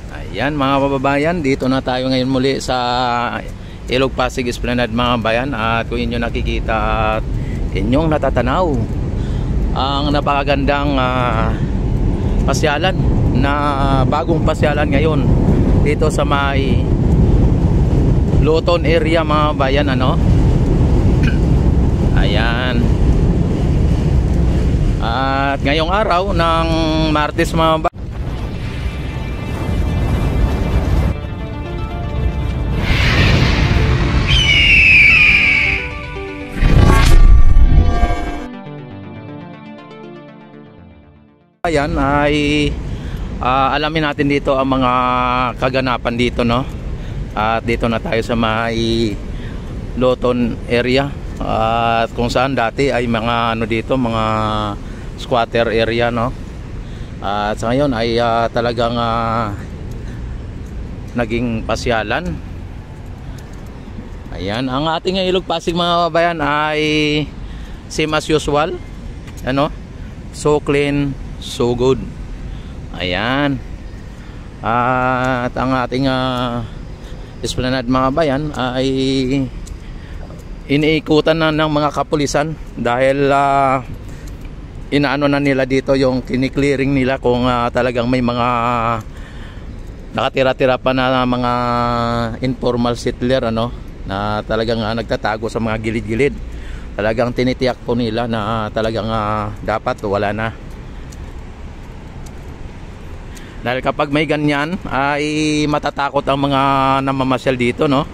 Ayan mga kababayan, dito na tayo ngayon muli sa Ilog Pasig Esplanade mga bayan. At kung inyo nakikita at inyong natatanaw ang napakagandang pasyalan na bagong pasyalan ngayon dito sa may Loton area mga bayan, ano. Ayan. At ngayong araw ng Martes mga bayan, ay alamin natin dito ang mga kaganapan dito, no. At dito na tayo sa may Loton area, at kung saan dati ay mga ano dito, mga squatter area, no. At sa ngayon ay talagang naging pasyalan. Ayan, ang ating Ilog Pasig mga kabayan ay same as usual, ano, so clean, so good. Ayan. At ang ating Esplanade mga bayan ay iniikutan na ng mga kapulisan dahil inaano na nila dito, yung kiniklearing nila kung talagang may mga nakatira-tira pa na mga informal settler, ano, na talagang nagtatago sa mga gilid-gilid. Talagang tinitiyak po nila na talagang dapat wala na. Dahil kapag may ganyan ay matatakot ang mga namamasyal dito, no.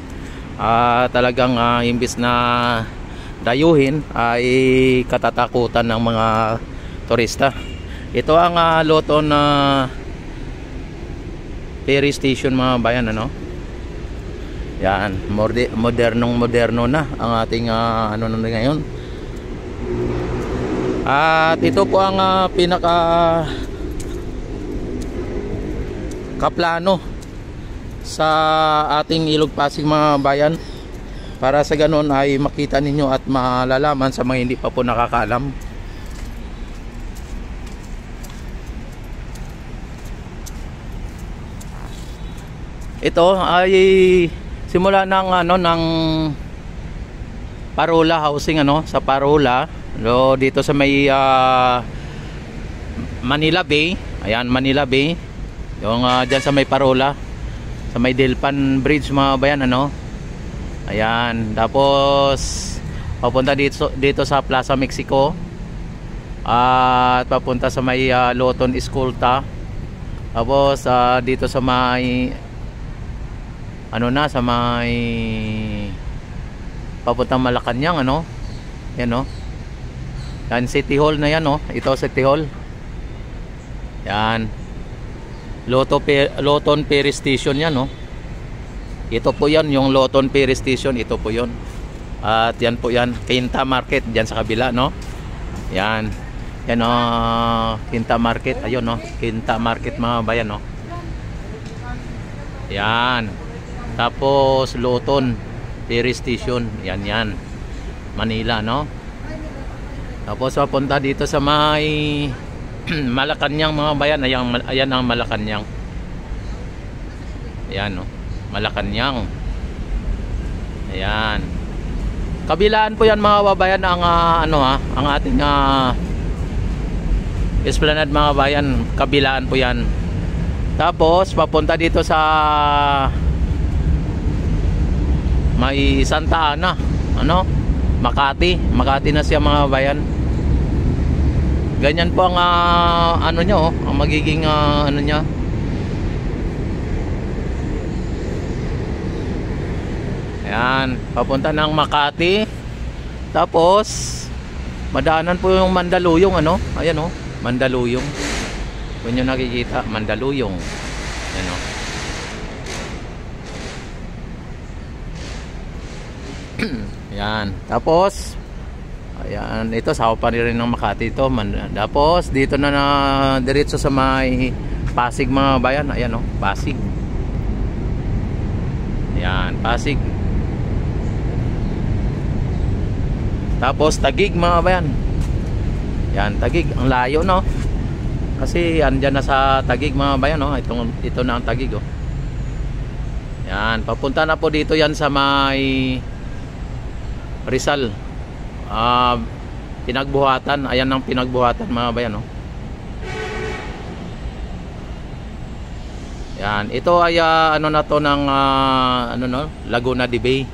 Talagang imbis na dayuhin ay katatakutan ng mga turista. Ito ang Loton ferry station mga bayan, ano. Yan, moderno na ang ating ano na ngayon. At ito po ang pinaka kaplano sa ating Ilog Pasig mga bayan, para sa ganun ay makita ninyo at malalaman sa mga hindi pa po nakakaalam. Ito ay simula ng ano, ng Parola housing, ano, sa Parola, no, dito sa may Manila Bay. Ayan, Manila Bay. Yung dyan sa may Parola, sa may Delpan Bridge mga bayan, ano. Ayan, tapos papunta dito sa Plaza Mexico, at papunta sa may Loton Escolta. Tapos dito sa may ano na, sa may papuntang Malacanang, ano. Yan, no. Yan, City Hall na yan, no. Ito City Hall. Yan, Loton Ferry Station yan, no. Ito po yan, yung Loton Ferry Station, ito po yon. At yan po yan, Quinta Market dyan sa kabila, no. Yan, yan, Quinta Market, ayun, no, Quinta Market mga bayan, no. Yan, tapos Loton Ferry Station, yan, Manila, no. Tapos papunta dito sa may Malacanang mga bayan. Ayan ang Malacanang. Ayan, no, Malacanang. Ayan, kabilaan po yan mga babayan ang ano, ang ating Esplanade mga bayan. Kabilaan po yan. Tapos papunta dito sa may Santa Ana, ano, Makati na siya mga bayan. Ganyan po ang ano niya, ang magiging ano niya. Ayan, papunta ng Makati. Tapos madaanan po yung Mandaluyong, ano. Ayan, Mandaluyong. Kung nyo nakikita, Mandaluyong. Ayan, Ayan, tapos ayan, ito sa pa rin ng Makati ito. Tapos dito na diretso sa may Pasig mga bayan. Ayan, Pasig. Ayan, Pasig. Tapos Taguig mga bayan. Yan, Taguig, ang layo, no. kasi andyan na sa Taguig mga bayan, no? Ito na ang Taguig, oh. Yan, papunta na po dito yan sa may Rizal. Pinagbuhatan, ayan ang pinagbuhatan mga bayan, no? Yan, ito ay ano na to ng ano, no, Laguna de Bay.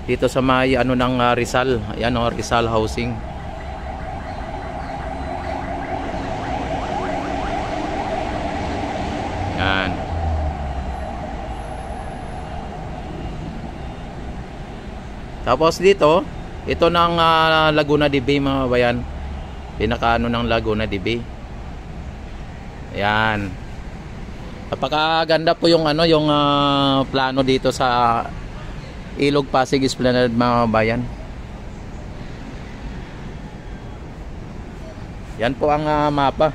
Dito sa may ano ng Rizal. Ayan, oh, Rizal Housing. Yan. Tapos dito, ito ng Laguna de Bay mga bayan. Pinakaano ng Laguna de Bay. Ayan. Napakaganda po yung ano, yung plano dito sa Ilog Pasig Esplanade mga bayan. Yan po ang mapa.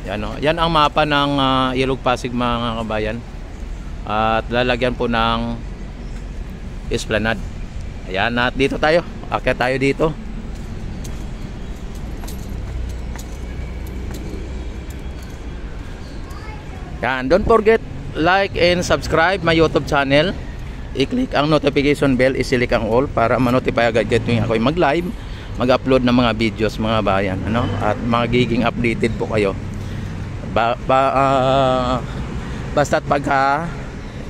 Yan, oh. Yan ang mapa ng Ilog Pasig mga kabayan. At lalagyan po ng Esplanade. Ayan, at dito tayo. Akyat tayo dito. Yan, don't forget like and subscribe my YouTube channel. I-click ang notification bell, i-select ang all para ma-notify agad tuwing ako mag-live, mag-upload ng mga videos mga bayan, ano? At magiging updated po kayo. Basta't pagka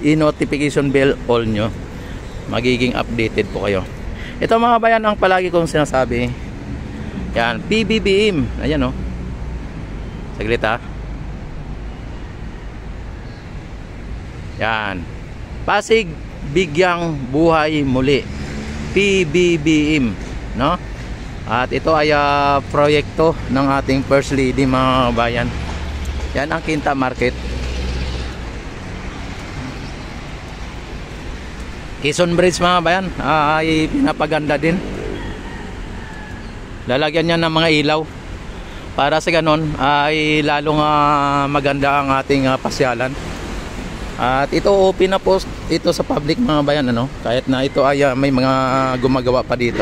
i-notification bell all nyo, magiging updated po kayo. Ito mga bayan ang palagi kong sinasabi. Yan, PBBM. Ayan, oh. Saglit, ha. Yan. Pasig Bigyang Buhay Muli. PBBM, no? At ito ay proyekto ng ating First Lady mga bayan. Yan ang Quinta Market. Quezon Bridge mga bayan ay pinapaganda din. Lalagyan niya ng mga ilaw para sa ganon ay lalong maganda ang ating pasyalan. At ito open na po ito sa public mga bayan, ano? Kahit na ito ay may mga gumagawa pa dito.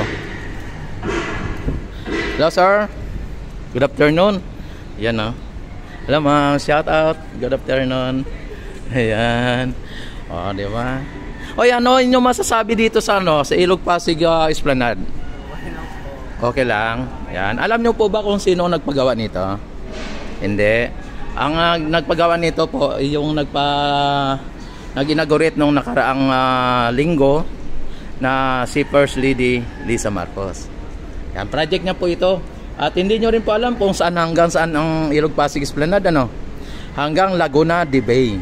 Hello sir. Good afternoon. Yan, oh. Hello ma'am, shout out. Good afternoon. Ayan. Oh, di ba? Oy, ano inyo masasabi dito sa ano, sa Ilog Pasig Esplanade? Okay lang. Ayan. Alam niyo po ba kung sino nagpagawa nito? Hindi. Ang nagpagawa nito po yung nag-inaugurate nung nakaraang linggo na si First Lady Lisa Marcos. Yan, project niya po ito. At hindi nyo rin po alam kung saan hanggang saan ang Ilog Pasig Esplanade, ano? Hanggang Laguna de Bay.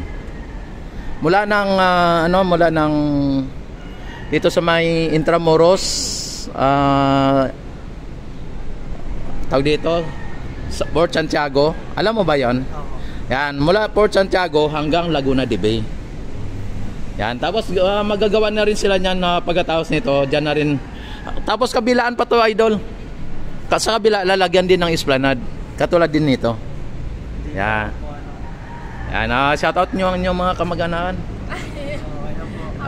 Mula ng dito sa may Intramuros, tawag dito Port Santiago. Alam mo ba yon? Yan, mula Port Santiago hanggang Laguna de Bay. Yan, tapos magagawa na rin sila niyan na pagkatapos nito, diyan na rin. Tapos kabilaan pa to, idol. Sa kabila lalagyan din ng Esplanade, katulad din nito. Yan. Yan, shout out niyo ang inyong mga kamag-anakan.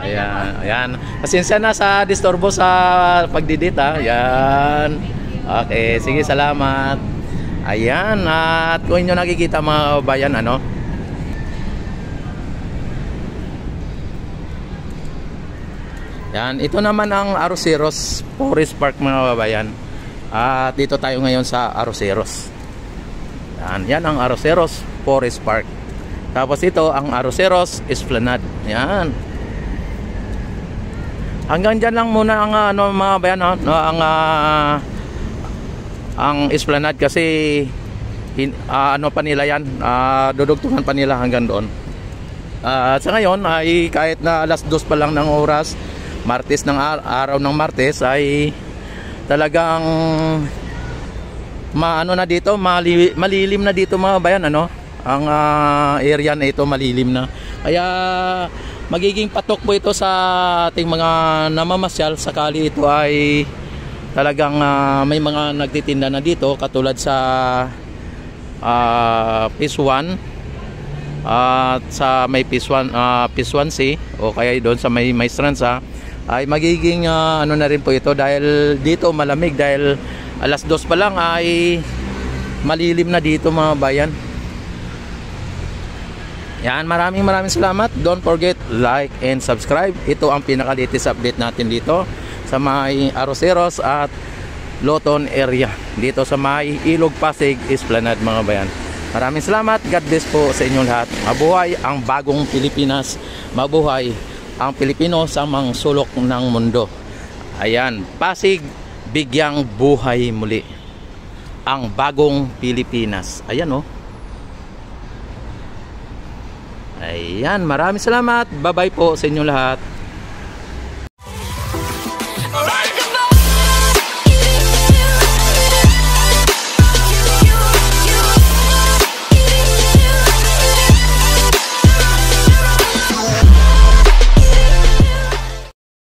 Ayan, ayan. Pasensya na sa disturbo sa pagdidita. Yan. Okay, sige, salamat. Ayan, at kung inyo nakikita mga bayan, ano, yan, ito naman ang Arroceros Forest Park mga bayan. At dito tayo ngayon sa Arroceros. Yan ang Arroceros Forest Park. Tapos ito ang Arroceros Esplanade. Yan. Hanggang dyan lang muna ang ano, mga bayan, no? Ang Esplanade kasi ano pa nila yan, dudugtungan pa nila hanggang doon. At sa ngayon ay kahit na alas 2 pa lang ng oras, Martes ng araw ng Martes, ay talagang maano na dito, malilim na dito mga bayan, ano? Ang area na ito malilim na. Kaya magiging patok po ito sa ating mga namamasyal sakali ito ay talagang may mga nagtitinda na dito, katulad sa Phase 1 at sa may Phase 1C o kaya doon sa may Maestranza ay magiging ano na rin po ito, dahil dito malamig, dahil alas 2 pa lang ay malilim na dito mga bayan. Yan, maraming salamat. Don't forget like and subscribe. Ito ang pinaka-latest update natin dito sa may Aroseros at Loton area, dito sa may Ilog Pasig Esplanade mga bayan. Maraming salamat. God bless po sa inyong lahat. Mabuhay ang bagong Pilipinas. Mabuhay ang Pilipino sa mga sulok ng mundo. Ayan, Pasig bigyang buhay muli. Ang bagong Pilipinas. Ayan, oh. Ayan, maraming salamat. Bye-bye po sa inyong lahat.